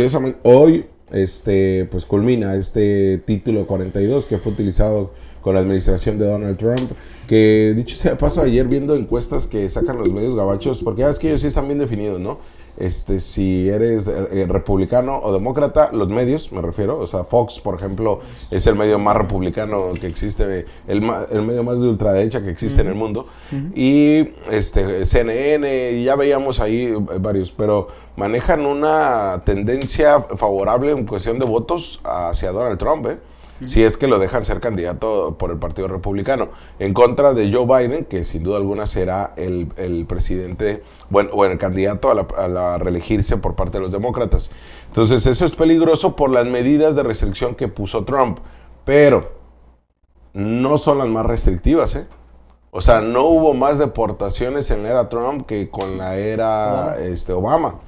Curiosamente, hoy pues culmina este título 42 que fue utilizado con la administración de Donald Trump, que dicho sea de paso, ayer viendo encuestas que sacan los medios gabachos, porque ya es que ellos sí están bien definidos, ¿no? Si eres republicano o demócrata, los medios, me refiero, o sea, Fox, por ejemplo, es el medio más republicano que existe, el medio más de ultraderecha que existe en el mundo, y CNN, y ya veíamos ahí varios, pero manejan una tendencia favorable en cuestión de votos hacia Donald Trump, si es que lo dejan ser candidato por el Partido Republicano, en contra de Joe Biden, que sin duda alguna será el presidente, bueno, o el candidato a la reelegirse por parte de los demócratas. Entonces eso es peligroso por las medidas de restricción que puso Trump, pero no son las más restrictivas, O sea, no hubo más deportaciones en la era Trump que con la era Obama.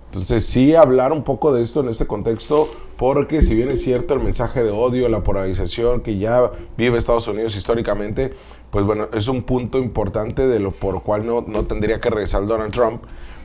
Entonces sí hablar un poco de esto en este contexto, porque si bien es cierto el mensaje de odio, la polarización que ya vive Estados Unidos históricamente, pues bueno, es un punto importante de lo por cual no tendría que regresar Donald Trump.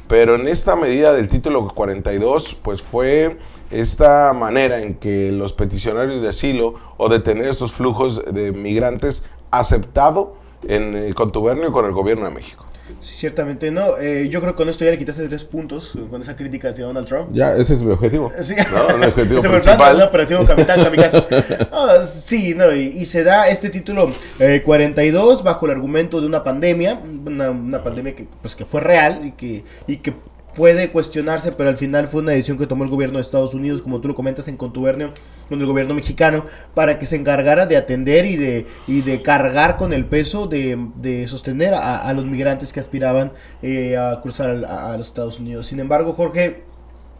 Pero en esta medida del título 42, pues fue esta manera en que los peticionarios de asilo o detener estos flujos de migrantes aceptado en contubernio con el gobierno de México. Sí, ciertamente no. Yo creo que con esto ya le quitaste 3 puntos con esa crítica hacia Donald Trump. Ya, ese es mi objetivo. Sí. ¿No? Mi objetivo principal. Una operación kamikaze. Sí, no, y se da este título 42 bajo el argumento de una pandemia, una pandemia que fue real y que puede cuestionarse, pero al final fue una decisión que tomó el gobierno de Estados Unidos, como tú lo comentas, en contubernio con el gobierno mexicano, para que se encargara de atender y de cargar con el peso de sostener a los migrantes que aspiraban a cruzar a los Estados Unidos. Sin embargo, Jorge,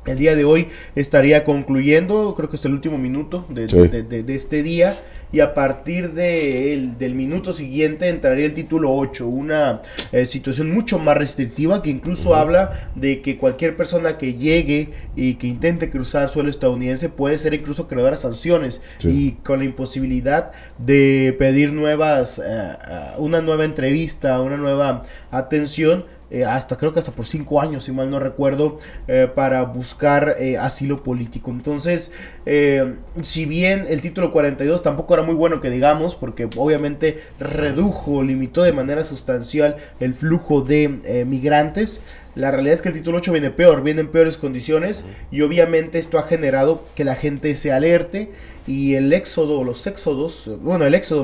el día de hoy estaría concluyendo, creo que es el último minuto de este día, y a partir del minuto siguiente entraría el título 8, una situación mucho más restrictiva que incluso habla de que cualquier persona que llegue y que intente cruzar suelo estadounidense puede ser incluso acreedora a sanciones, y con la imposibilidad de pedir una nueva entrevista, una nueva atención, creo que hasta por 5 años, si mal no recuerdo, para buscar asilo político. Entonces, si bien el título 42 tampoco era muy bueno que digamos, porque obviamente limitó de manera sustancial el flujo de migrantes, la realidad es que el título 8 viene en peores condiciones, y obviamente esto ha generado que la gente se alerte y el éxodo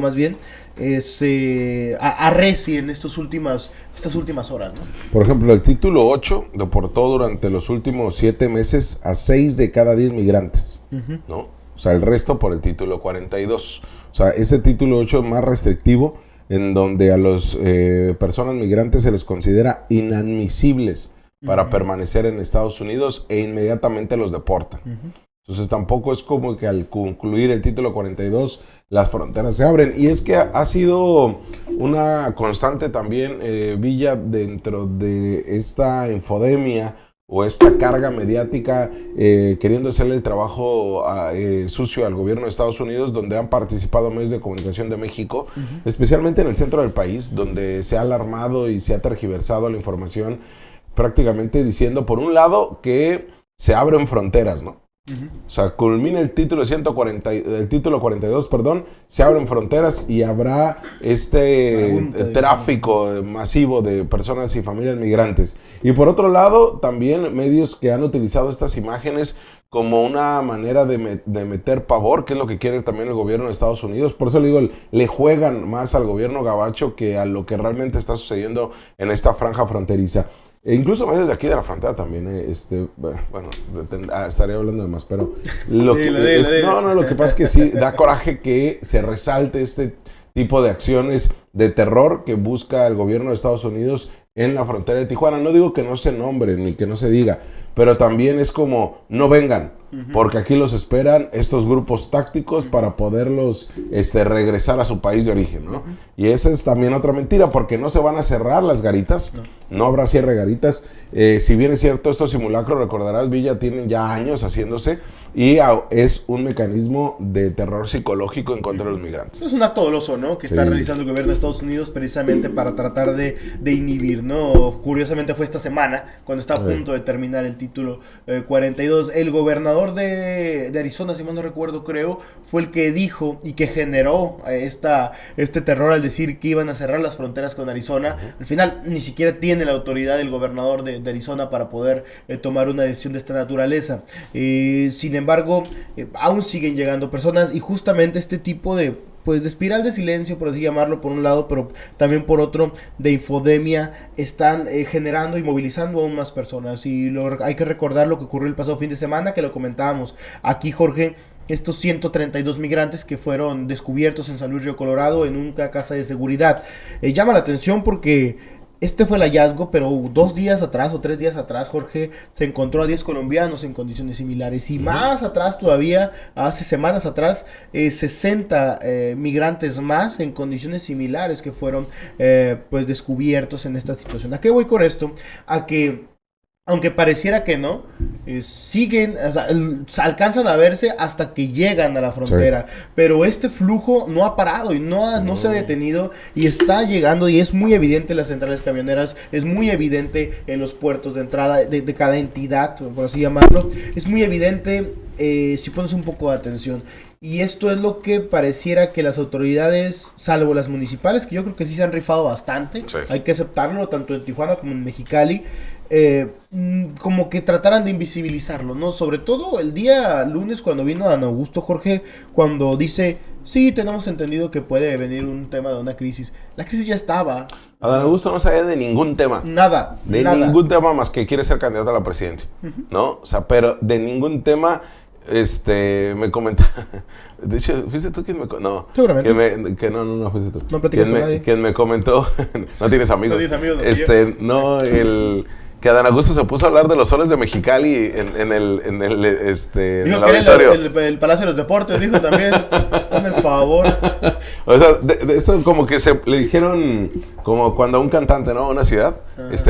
más bien, se arrecie en estas últimas horas, ¿no? Por ejemplo, el título 8 deportó durante los últimos 7 meses a 6 de cada 10 migrantes, ¿no? O sea, el resto por el título 42. O sea, ese título 8 es más restrictivo, en donde a las personas migrantes se les considera inadmisibles para permanecer en Estados Unidos e inmediatamente los deportan. Entonces tampoco es como que al concluir el título 42 las fronteras se abren. Y es que ha sido una constante también, Villa, dentro de esta infodemia o esta carga mediática, queriendo hacerle el trabajo sucio al gobierno de Estados Unidos, donde han participado medios de comunicación de México, especialmente en el centro del país, donde se ha alarmado y se ha tergiversado la información, prácticamente diciendo, por un lado, que se abren fronteras, ¿no? O sea, culmina el título 42, se abren fronteras y habrá tráfico masivo de personas y familias migrantes. Y por otro lado, también medios que han utilizado estas imágenes como una manera de meter pavor, que es lo que quiere también el gobierno de Estados Unidos. Por eso le digo, le juegan más al gobierno gabacho que a lo que realmente está sucediendo en esta franja fronteriza. E incluso medios de aquí de la frontera también, estaré hablando de más, pero lo que pasa es que sí da coraje que se resalte este tipo de acciones de terror que busca el gobierno de Estados Unidos en la frontera de Tijuana. No digo que no se nombre ni que no se diga, pero también es como, no vengan, porque aquí los esperan estos grupos tácticos para poderlos regresar a su país de origen, ¿no? Y esa es también otra mentira, porque no se van a cerrar las garitas, no habrá cierre de garitas. Si bien es cierto, estos simulacros, recordarás, Villa, tienen ya años haciéndose y es un mecanismo de terror psicológico en contra de los migrantes. Es un acto doloso, ¿no? Que está realizando el gobierno de Estados Unidos precisamente para tratar de inhibir, ¿no? Curiosamente fue esta semana, cuando está a punto de terminar el título 42, el gobernador de Arizona, si mal no recuerdo, creo, fue el que dijo y que generó este terror al decir que iban a cerrar las fronteras con Arizona. Al final, ni siquiera tiene la autoridad el gobernador de Arizona para poder tomar una decisión de esta naturaleza. Sin embargo, aún siguen llegando personas y justamente este tipo de espiral de silencio, por así llamarlo, por un lado, pero también por otro, de infodemia, están generando y movilizando aún más personas. Y hay que recordar lo que ocurrió el pasado fin de semana, que lo comentábamos aquí, Jorge. Estos 132 migrantes que fueron descubiertos en San Luis Río Colorado en una casa de seguridad. Llama la atención porque este fue el hallazgo, pero 2 días atrás o 3 días atrás, Jorge, se encontró a 10 colombianos en condiciones similares. Y más atrás todavía, hace semanas atrás, 60 migrantes más en condiciones similares que fueron descubiertos en esta situación. ¿A qué voy con esto? A que, aunque pareciera que no, siguen, o sea, alcanzan a verse hasta que llegan a la frontera. Sí. Pero este flujo no ha parado y no se ha detenido y está llegando, y es muy evidente en las centrales camioneras, es muy evidente en los puertos de entrada de cada entidad, por así llamarlo. Es muy evidente si pones un poco de atención. Y esto es lo que pareciera que las autoridades, salvo las municipales, que yo creo que sí se han rifado bastante, sí, hay que aceptarlo, tanto en Tijuana como en Mexicali, como que trataran de invisibilizarlo, ¿no? Sobre todo el día lunes, cuando vino Dan Augusto, Jorge, cuando dice, sí, tenemos entendido que puede venir un tema de una crisis. La crisis ya estaba. Adán Augusto no sabía de ningún tema. Nada. Ningún tema más que quiere ser candidato a la presidencia, ¿no? O sea, pero de ningún tema. Me comentaba, de hecho, ¿fuiste tú quien me comentó? No, seguramente. No fuiste tú. No platicas con nadie. Quien me comentó, no tienes amigos. No tienes amigos. Que Adán Augusto se puso a hablar de los soles de Mexicali en el dijo que auditorio. El Palacio de los Deportes, dijo también. Dame el favor. O sea, de eso como que le dijeron, como cuando a un cantante, ¿no? A una ciudad,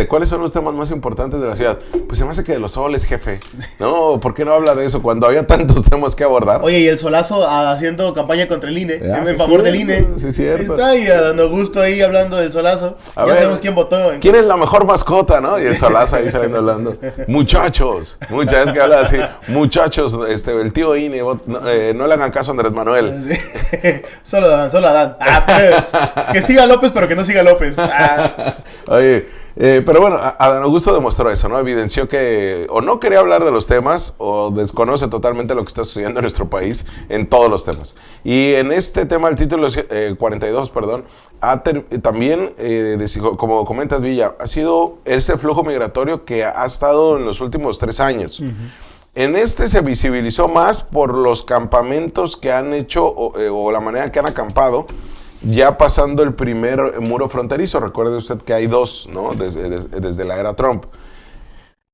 ¿cuáles son los temas más importantes de la ciudad? Pues se me hace que de los soles, jefe. No, ¿por qué no habla de eso cuando había tantos temas que abordar? Oye, y el Solazo haciendo campaña contra el INE, en favor del INE. Sí, cierto. Está ahí Adán Augusto ahí hablando del Solazo. Ya sabemos quién votó. ¿Quién es la mejor mascota, no? Y el Solazo ahí saliendo hablando. Muchachos, muchas veces que habla así, muchachos, el tío INE, no le hagan caso a Andrés Manuel. Sí. Solo Adán. Que siga López, pero que no siga López. Oye, pero bueno, Adán Augusto demostró eso, ¿no? Evidenció que o no quería hablar de los temas o desconoce totalmente lo que está sucediendo en nuestro país en todos los temas. Y en este tema, el título 42, también, como comentas, Villa, ha sido ese flujo migratorio que ha estado en los últimos 3 años. En este se visibilizó más por los campamentos que han hecho o la manera que han acampado, ya pasando el primer muro fronterizo. Recuerde usted que hay 2, ¿no? Desde la era Trump.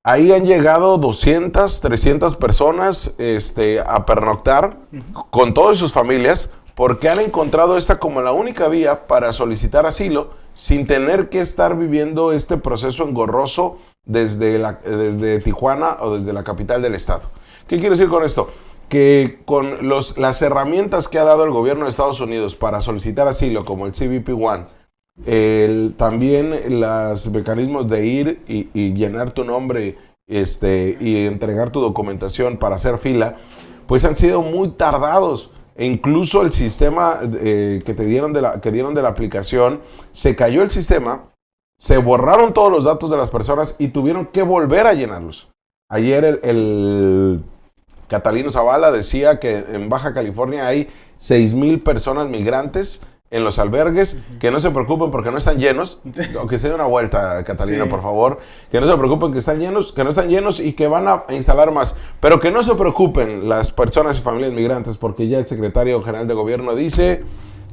Ahí han llegado 200, 300 personas a pernoctar con todas sus familias, porque han encontrado esta como la única vía para solicitar asilo sin tener que estar viviendo este proceso engorroso desde Tijuana o desde la capital del estado. ¿Qué quiero decir con esto? Que con las herramientas que ha dado el gobierno de Estados Unidos para solicitar asilo, como el CBP-1, también los mecanismos de ir y llenar tu nombre y entregar tu documentación para hacer fila, pues han sido muy tardados. E incluso el sistema que dieron de la aplicación, se cayó el sistema, se borraron todos los datos de las personas y tuvieron que volver a llenarlos. Ayer el Catalino Zavala decía que en Baja California hay 6,000 personas migrantes en los albergues, que no se preocupen porque no están llenos, aunque se dé una vuelta, Catalina, sí, por favor, que no se preocupen que no están llenos y que van a instalar más, pero que no se preocupen las personas y familias migrantes, porque ya el secretario general de gobierno dice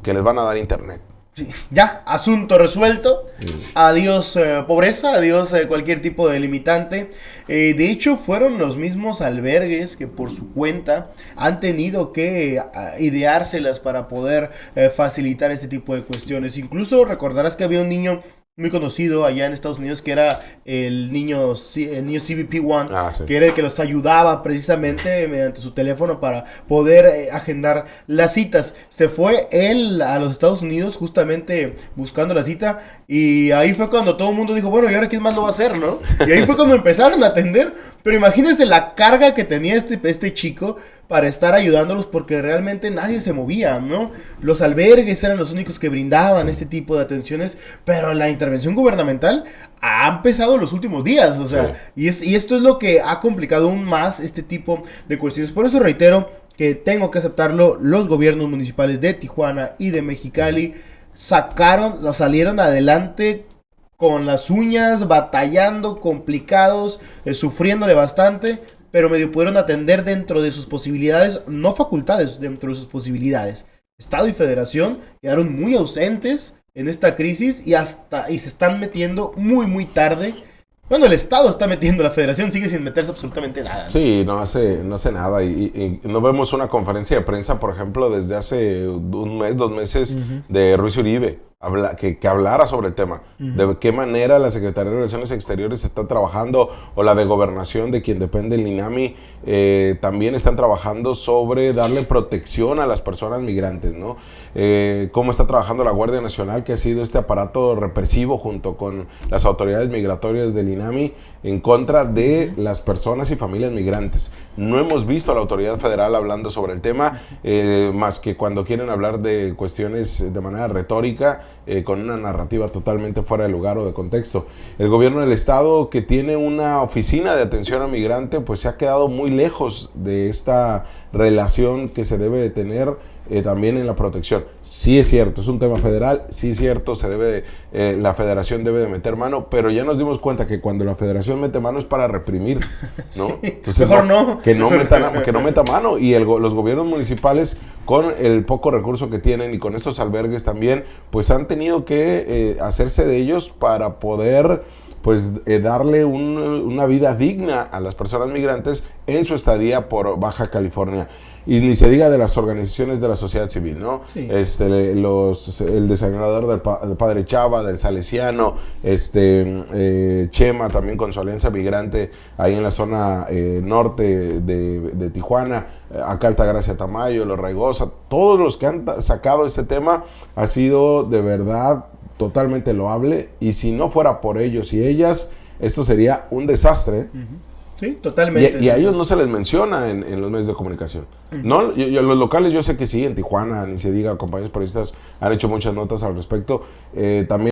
que les van a dar internet. Sí, ya, asunto resuelto. Adiós pobreza, adiós cualquier tipo de limitante. De hecho, fueron los mismos albergues que por su cuenta han tenido que ideárselas para poder facilitar este tipo de cuestiones. Incluso recordarás que había un niño muy conocido allá en Estados Unidos que era el niño CBP-1, Sí. que era el que los ayudaba precisamente mediante su teléfono para poder agendar las citas. Se fue él a los Estados Unidos justamente buscando la cita y ahí fue cuando todo el mundo dijo, bueno, ¿y ahora quién más lo va a hacer, no? Y ahí fue cuando empezaron a atender, pero imagínense la carga que tenía este chico para estar ayudándolos porque realmente nadie se movía, ¿no? Los albergues eran los únicos que brindaban este tipo de atenciones, pero la intervención gubernamental ha empezado en los últimos días, o sea, y esto es lo que ha complicado aún más este tipo de cuestiones. Por eso reitero que tengo que aceptarlo, los gobiernos municipales de Tijuana y de Mexicali salieron adelante con las uñas, batallando, complicados, sufriéndole bastante, pero medio pudieron atender dentro de sus posibilidades, no facultades, dentro de sus posibilidades. Estado y Federación quedaron muy ausentes en esta crisis y se están metiendo muy tarde. Bueno, el Estado está metiendo, la Federación sigue sin meterse absolutamente nada, ¿no? Sí, no hace nada y no vemos una conferencia de prensa, por ejemplo, desde hace un mes, 2 meses, de Ruiz Uribe, que hablara sobre el tema, de qué manera la Secretaría de Relaciones Exteriores está trabajando, o la de Gobernación, de quien depende el INAMI, también están trabajando sobre darle protección a las personas migrantes, ¿no? Cómo está trabajando la Guardia Nacional, que ha sido este aparato represivo junto con las autoridades migratorias del INAMI en contra de las personas y familias migrantes. No hemos visto a la autoridad federal hablando sobre el tema, más que cuando quieren hablar de cuestiones de manera retórica, con una narrativa totalmente fuera de lugar o de contexto. El gobierno del estado, que tiene una oficina de atención al migrante, pues se ha quedado muy lejos de esta relación que se debe de tener también en la protección. Sí es cierto, es un tema federal, sí es cierto, la federación debe de meter mano, pero ya nos dimos cuenta que cuando la federación mete mano es para reprimir, ¿no? Sí, entonces mejor no. que no meta mano, y los gobiernos municipales, con el poco recurso que tienen y con estos albergues también, pues han tenido que hacerse de ellos para poder pues darle una vida digna a las personas migrantes en su estadía por Baja California. Y ni se diga de las organizaciones de la sociedad civil, ¿no? Sí. El desangrador del Padre Chava, del Salesiano, Chema también con su alianza migrante ahí en la zona norte de Tijuana, acá Altagracia Tamayo, Los Raigosa, todos los que han sacado este tema ha sido de verdad totalmente loable, y si no fuera por ellos y ellas, esto sería un desastre. Sí, totalmente. Y a ellos no se les menciona en los medios de comunicación. No, los locales yo sé que sí, en Tijuana, ni se diga, compañeros periodistas han hecho muchas notas al respecto. También